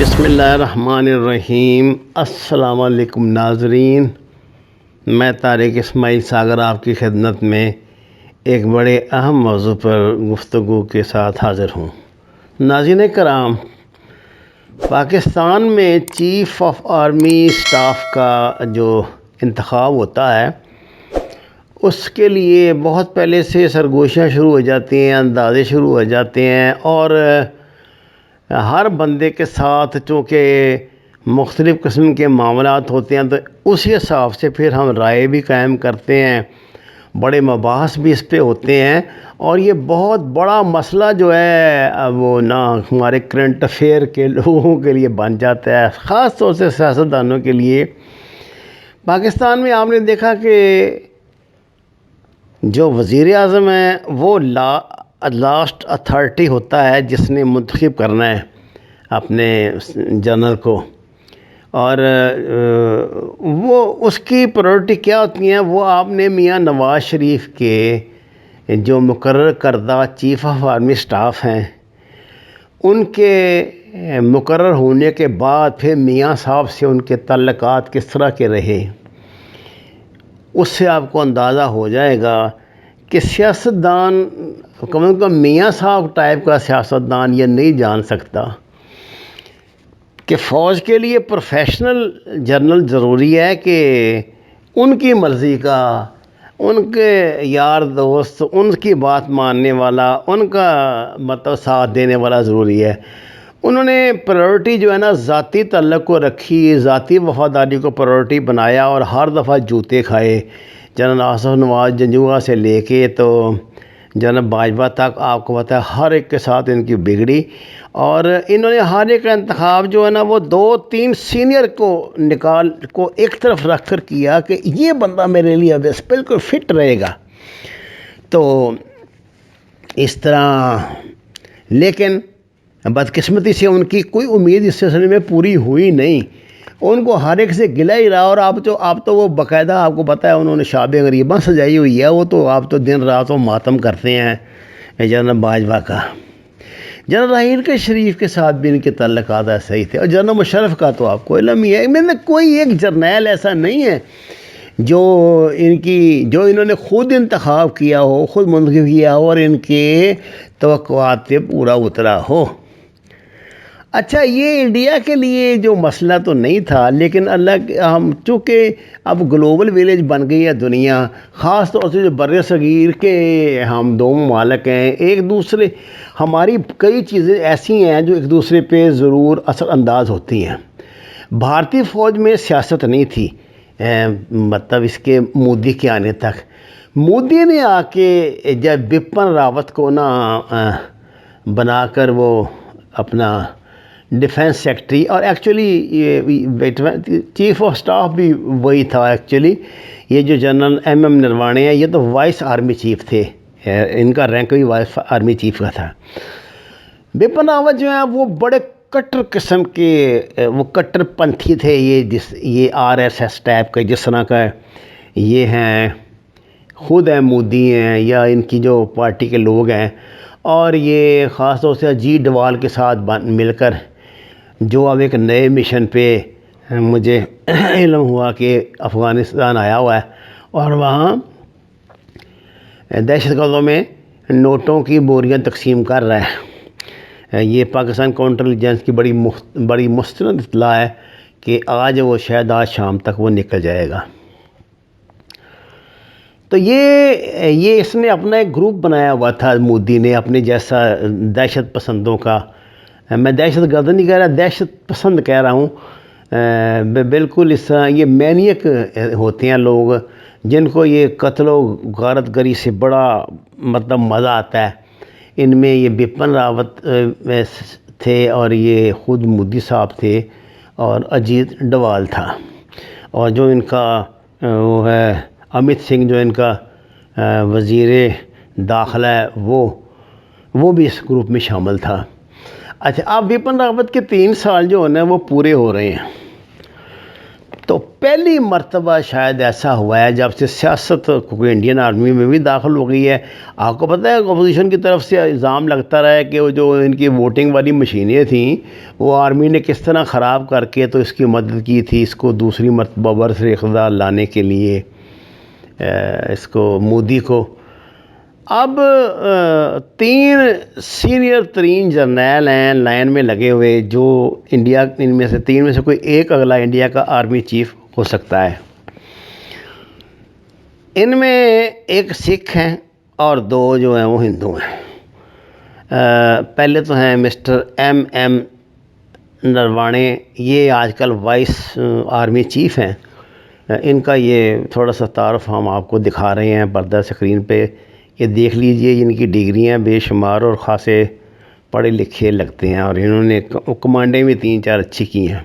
بسم اللہ الرحمن الرحیم۔ السلام علیکم ناظرین، میں طارق اسماعیل ساگر آپ کی خدمت میں ایک بڑے اہم موضوع پر گفتگو کے ساتھ حاضر ہوں۔ ناظرین کرام، پاکستان میں چیف آف آرمی اسٹاف کا جو انتخاب ہوتا ہے اس کے لیے بہت پہلے سے سرگوشیاں شروع ہو جاتی ہیں، اندازے شروع ہو جاتے ہیں، اور ہر بندے کے ساتھ چونکہ مختلف قسم کے معاملات ہوتے ہیں تو اسی حساب سے پھر ہم رائے بھی قائم کرتے ہیں، بڑے مباحث بھی اس پہ ہوتے ہیں، اور یہ بہت بڑا مسئلہ جو ہے وہ نہ ہمارے کرنٹ افیئر کے لوگوں کے لیے بن جاتا ہے، خاص طور سے سیاستدانوں کے لیے۔ پاکستان میں آپ نے دیکھا کہ جو وزیر اعظم ہے وہ لاسٹ اتھارٹی ہوتا ہے جس نے منتخب کرنا ہے اپنے جنرل کو، اور وہ اس کی پرائورٹی کیا ہوتی ہیں، وہ آپ نے میاں نواز شریف کے جو مقرر کردہ چیف آف آرمی اسٹاف ہیں ان کے مقرر ہونے کے بعد پھر میاں صاحب سے ان کے تعلقات کس طرح کے رہے، اس سے آپ کو اندازہ ہو جائے گا کہ سیاستدان کم از کم میاں صاحب ٹائپ کا سیاستدان یہ نہیں جان سکتا کہ فوج کے لیے پروفیشنل جنرل ضروری ہے کہ ان کی مرضی کا، ان کے یار دوست، ان کی بات ماننے والا، ان کا مطلب ساتھ دینے والا ضروری ہے۔ انہوں نے پرائورٹی جو ہے نا ذاتی تعلق کو رکھی، ذاتی وفاداری کو پرائورٹی بنایا، اور ہر دفعہ جوتے کھائے، جنرل آصف نواز جنجوعہ سے لے کے تو جنرل باجوہ تک، آپ کو پتہ ہے ہر ایک کے ساتھ ان کی بگڑی، اور انہوں نے ہر ایک کا انتخاب جو ہے نا وہ 2-3 سینئر کو ایک طرف رکھ کر کیا کہ یہ بندہ میرے لیے بالکل فٹ رہے گا۔ تو اس طرح، لیکن بدقسمتی سے ان کی کوئی امید اس سلسلے میں پوری ہوئی نہیں، ان کو ہر ایک سے گلہ ہی رہا، اور آپ تو وہ باقاعدہ آپ کو پتہ ہے انہوں نے شاب غریباں سجائی ہوئی ہے، وہ تو آپ تو دن رات وہ ماتم کرتے ہیں جنرل باجوہ کا۔ جنرل راحیل کے شریف کے ساتھ بھی ان کے تعلقات صحیح تھے، اور جنرل مشرف کا تو آپ کو علم ہی ہے، میں نے کوئی ایک جرنیل ایسا نہیں ہے جو انہوں نے خود انتخاب کیا ہو، خود منتخب کیا ہو اور ان کے توقعات پہ پورا اترا ہو۔ اچھا، یہ انڈیا کے لیے جو مسئلہ تو نہیں تھا، لیکن ہم چونکہ اب گلوبل ویلیج بن گئی ہے دنیا، خاص طور سے جو بر صغیر کے ہم دو ممالک ہیں، ایک دوسرے، ہماری کئی چیزیں ایسی ہیں جو ایک دوسرے پہ ضرور اثر انداز ہوتی ہیں۔ بھارتی فوج میں سیاست نہیں تھی، مطلب اس کے مودی کے آنے تک۔ مودی نے آ کے جب بپن راوت کو بنا کر وہ اپنا ڈیفنس سیکٹری، اور ایکچولی چیف آف سٹاف بھی وہی تھا ایکچولی، یہ جو جنرل ایم نروانے ہیں یہ تو وائس آرمی چیف تھے، ان کا رینک بھی وائس آرمی چیف کا تھا۔ بپن راوت جو ہیں وہ بڑے کٹر قسم کے، وہ کٹر پنتھی تھے، یہ RSS ٹائپ کا جس طرح کا یہ ہیں، خود ہیں مودی ہیں یا ان کی جو پارٹی کے لوگ ہیں، اور یہ خاص طور سے اجیت ڈوال کے ساتھ مل کر جو اب ایک نئے مشن پہ مجھے علم ہوا کہ افغانستان آیا ہوا ہے، اور وہاں دہشت گردوں میں نوٹوں کی بوریاں تقسیم کر رہا ہے۔ یہ پاکستان کاؤنٹر انٹیلیجنس کی بڑی مستند اطلاع ہے کہ شاید آج شام تک وہ نکل جائے گا۔ تو یہ اس نے اپنا ایک گروپ بنایا ہوا تھا مودی نے، اپنے جیسا دہشت پسندوں کا، میں دہشت گرد نہیں کہہ رہا، دہشت پسند کہہ رہا ہوں، بالکل اس طرح یہ مینیک ہوتے ہیں لوگ جن کو یہ قتل و غارت گری سے بڑا مطلب مزہ آتا ہے۔ ان میں یہ بپن راوت تھے، اور یہ خود مودی صاحب تھے، اور اجیت ڈوال تھا، اور جو ان کا وہ ہے امت سنگھ جو ان کا وزیر داخلہ ہے وہ بھی اس گروپ میں شامل تھا۔ اچھا، اب بپن راوت کے 3 سال جو ہے وہ پورے ہو رہے ہیں، تو پہلی مرتبہ شاید ایسا ہوا ہے جب سے سیاست کوئی انڈین آرمی میں بھی داخل ہو گئی ہے. آپ کو پتہ ہے اپوزیشن کی طرف سے الزام لگتا رہا ہے کہ وہ جو ان کی ووٹنگ والی مشینیں تھیں وہ آرمی نے کس طرح خراب کر کے تو اس کی مدد کی تھی اس کو دوسری مرتبہ برسر اقتدار لانے کے لیے اس کو مودی کو. اب 3 سینئر ترین جرنیل ہیں لائن میں لگے ہوئے جو انڈیا ان میں سے 3 میں سے کوئی ایک اگلا انڈیا کا آرمی چیف ہو سکتا ہے. ان میں ایک سکھ ہیں اور 2 جو ہیں وہ ہندو ہیں. پہلے تو ہیں مسٹر ایم نروانے. یہ آج کل وائس آرمی چیف ہیں. ان کا یہ تھوڑا سا تعارف ہم آپ کو دکھا رہے ہیں پردہ اسکرین پہ. یہ دیکھ لیجئے ان کی ڈگریاں بے شمار اور خاصے پڑھے لکھے لگتے ہیں اور انہوں نے کمانڈیں بھی 3-4 اچھی کی ہیں.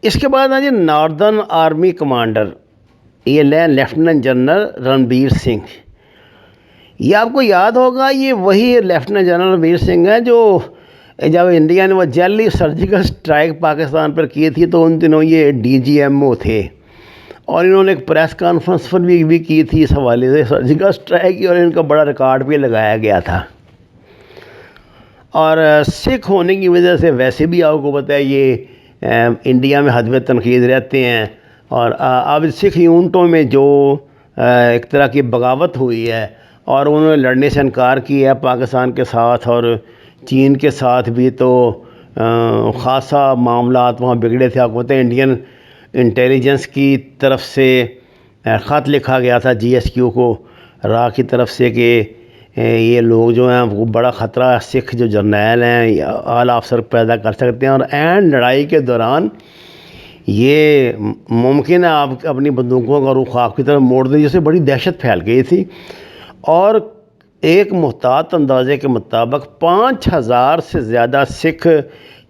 اس کے بعد ہیں جی ناردرن آرمی کمانڈر. یہ لیفٹیننٹ جنرل رنبیر سنگھ. یہ آپ کو یاد ہوگا یہ وہی لیفٹیننٹ جنرل رنبیر سنگھ ہیں جو جب انڈیا نے وہ جعلی سرجیکل سٹرائک پاکستان پر کی تھی تو ان دنوں یہ DGMO تھے اور انہوں نے ایک پریس کانفرنس پر بھی کی تھی اس حوالے سے سرجیکل سٹرائک کی اور ان کا بڑا ریکارڈ بھی لگایا گیا تھا. اور سکھ ہونے کی وجہ سے ویسے بھی آپ کو پتہ ہے یہ انڈیا میں حدب تنقید رہتے ہیں. اور اب سکھ یونٹوں میں جو ایک طرح کی بغاوت ہوئی ہے اور انہوں نے لڑنے سے انکار کیا ہے پاکستان کے ساتھ اور چین کے ساتھ بھی تو خاصا معاملات وہاں بگڑے تھے. آپ کو پتہ ہے انڈین انٹیلیجنس کی طرف سے خط لکھا گیا تھا GSQ کو را کی طرف سے کہ یہ لوگ جو ہیں وہ بڑا خطرہ سکھ جو جرنیل ہیں اعلیٰ افسر پیدا کر سکتے ہیں اور اینڈ لڑائی کے دوران یہ ممکن ہے آپ اپنی بندوقوں کا رخ آپ کی طرف موڑ دیں جس سے بڑی دہشت پھیل گئی تھی. اور ایک محتاط اندازے کے مطابق 5000 سے زیادہ سکھ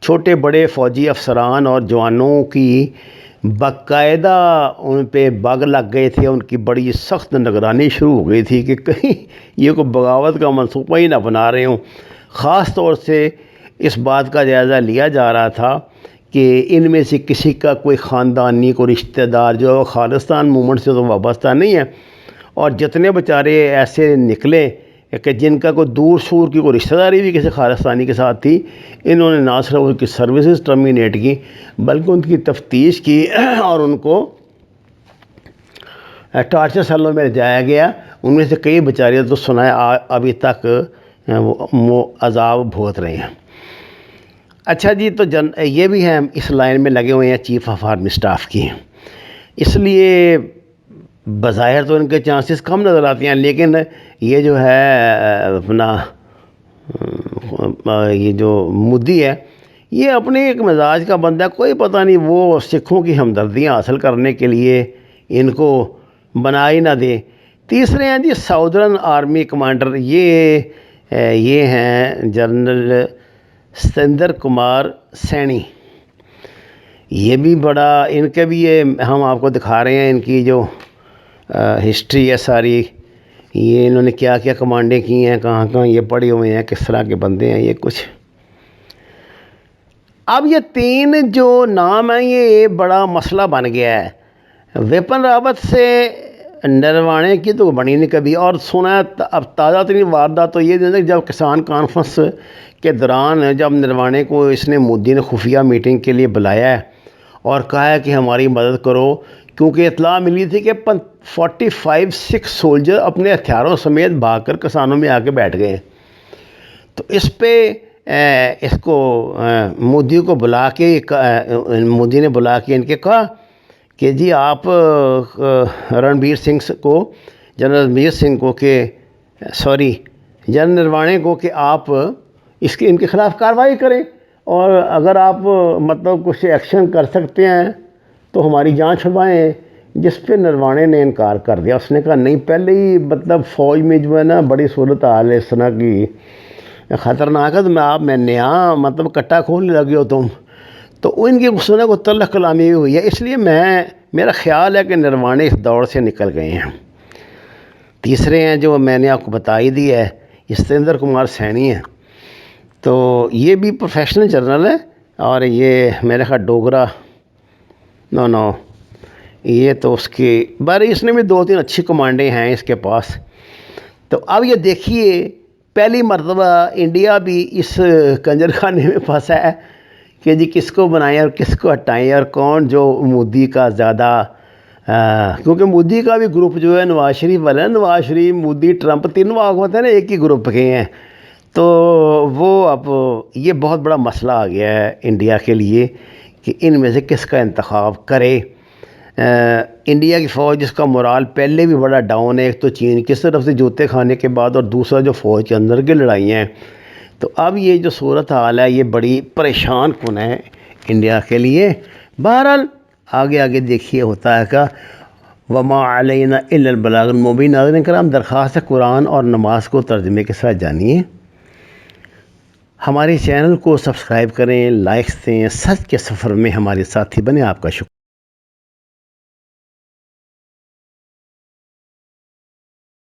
چھوٹے بڑے فوجی افسران اور جوانوں کی باقاعدہ ان پہ بگ لگ گئے تھے. ان کی بڑی سخت نگرانی شروع ہو گئی تھی کہ کہیں یہ کوئی بغاوت کا منصوبہ ہی نہ بنا رہے ہوں. خاص طور سے اس بات کا جائزہ لیا جا رہا تھا کہ ان میں سے کسی کا کوئی خاندانی کوئی رشتہ دار جو خالصتان موومنٹ سے تو وابستہ نہیں ہے اور جتنے بیچارے ایسے نکلے کہ جن کا کوئی دور سور کی کوئی رشتہ داری بھی کسی خالصتانی کے ساتھ تھی انہوں نے نہ صرف ان کی سروسز ٹرمینیٹ کی بلکہ ان کی تفتیش کی اور ان کو ٹارچر سیلوں میں جایا گیا. ان میں سے کئی بیچارے تو سنا ہے ابھی تک وہ عذاب بھوگت رہے ہیں. اچھا جی تو یہ بھی ہیں اس لائن میں لگے ہوئے ہیں چیف آف آرمی اسٹاف کی. اس لیے بظاہر تو ان کے چانسز کم نظر آتے ہیں لیکن یہ جو ہے اپنا یہ جو مودی ہے یہ اپنے ایک مزاج کا بندہ ہے. کوئی پتہ نہیں وہ سکھوں کی ہمدردیاں حاصل کرنے کے لیے ان کو بنا ہی نہ دے. تیسرے ہیں جی ساؤدرن آرمی کمانڈر. یہ ہیں جنرل ستیندر کمار سینی. یہ بھی بڑا ان کے بھی یہ ہم آپ کو دکھا رہے ہیں ان کی جو ہسٹری ہے ساری. یہ انہوں نے کیا کیا کمانڈیں کی ہیں کہاں کہاں یہ پڑے ہوئے ہیں کس طرح کے بندے ہیں یہ کچھ. اب یہ 3 جو نام ہیں یہ بڑا مسئلہ بن گیا ہے. وپن راوت سے نروانے کی تو بنی نہیں کبھی. اور سنا ہے اب تازہ ترین واردات تو یہ جب کسان کانفرنس کے دوران جب نروانے کو اس نے مودی نے خفیہ میٹنگ کے لیے بلایا ہے اور کہا ہے کہ ہماری مدد کرو کیونکہ اطلاع ملی تھی کہ 45 سکھ سولجر اپنے ہتھیاروں سمیت بھاگ کر کسانوں میں آ کے بیٹھ گئے. تو اس پہ اس کو مودی کو بلا کے مودی نے بلا کے ان کے کہا کہ جی آپ رنبیر سنگھ کو جنرل رنبیر سنگھ کو کہ جنرل نروانے کو کہ آپ ان کے خلاف کارروائی کریں اور اگر آپ مطلب کچھ ایکشن کر سکتے ہیں تو ہماری جان چھڑوائیں. جس پہ نروانے نے انکار کر دیا. اس نے کہا نہیں پہلے ہی مطلب فوج میں جو ہے نا بڑی صورت حال ہے اس طرح کی خطرناک ہے تو میں نیا مطلب کٹا کھولنے لگے ہو تم. تو ان کی سنے کو تلخ کلامی بھی ہوئی ہے. اس لیے میرا خیال ہے کہ نروانے اس دور سے نکل گئے ہیں. تیسرے ہیں جو میں نے آپ کو بتا ہی دی ہے یہ ستیندر کمار سینی ہیں. تو یہ بھی پروفیشنل جرنل ہے اور یہ میرے خیال ڈوگرا نو یہ تو اس کی بارے اس نے بھی 2-3 اچھی کمانڈیں ہیں اس کے پاس. تو اب یہ دیکھیے پہلی مرتبہ انڈیا بھی اس کنجر خانے میں پھنسا ہے کہ جی کس کو بنائیں اور کس کو ہٹائیں، اور کون جو مودی کا زیادہ کیونکہ مودی کا بھی گروپ جو ہے نواز شریف والا ہے، نواز شریف مودی ٹرمپ تینوں آگ ہوتے ہیں نا ایک ہی گروپ کے ہیں. تو وہ اب یہ بہت بڑا مسئلہ آ گیا ہے انڈیا کے لیے کہ ان میں سے کس کا انتخاب کرے. انڈیا کی فوج جس کا مورال پہلے بھی بڑا ڈاؤن ہے، ایک تو چین کی طرف سے جوتے کھانے کے بعد، اور دوسرا جو فوج کے اندر کی لڑائیاں ہیں. تو اب یہ جو صورت حال ہے یہ بڑی پریشان کن ہے انڈیا کے لیے. بہرحال آگے دیکھیے ہوتا ہے کہ وما علینا الا البلاغ المبین. ناظرین کرام، درخواست قرآن اور نماز کو ترجمے کے ساتھ جانیے. ہمارے چینل کو سبسکرائب کریں، لائکس دیں، سچ کے سفر میں ہمارے ساتھی بنیں. آپ کا شکریہ.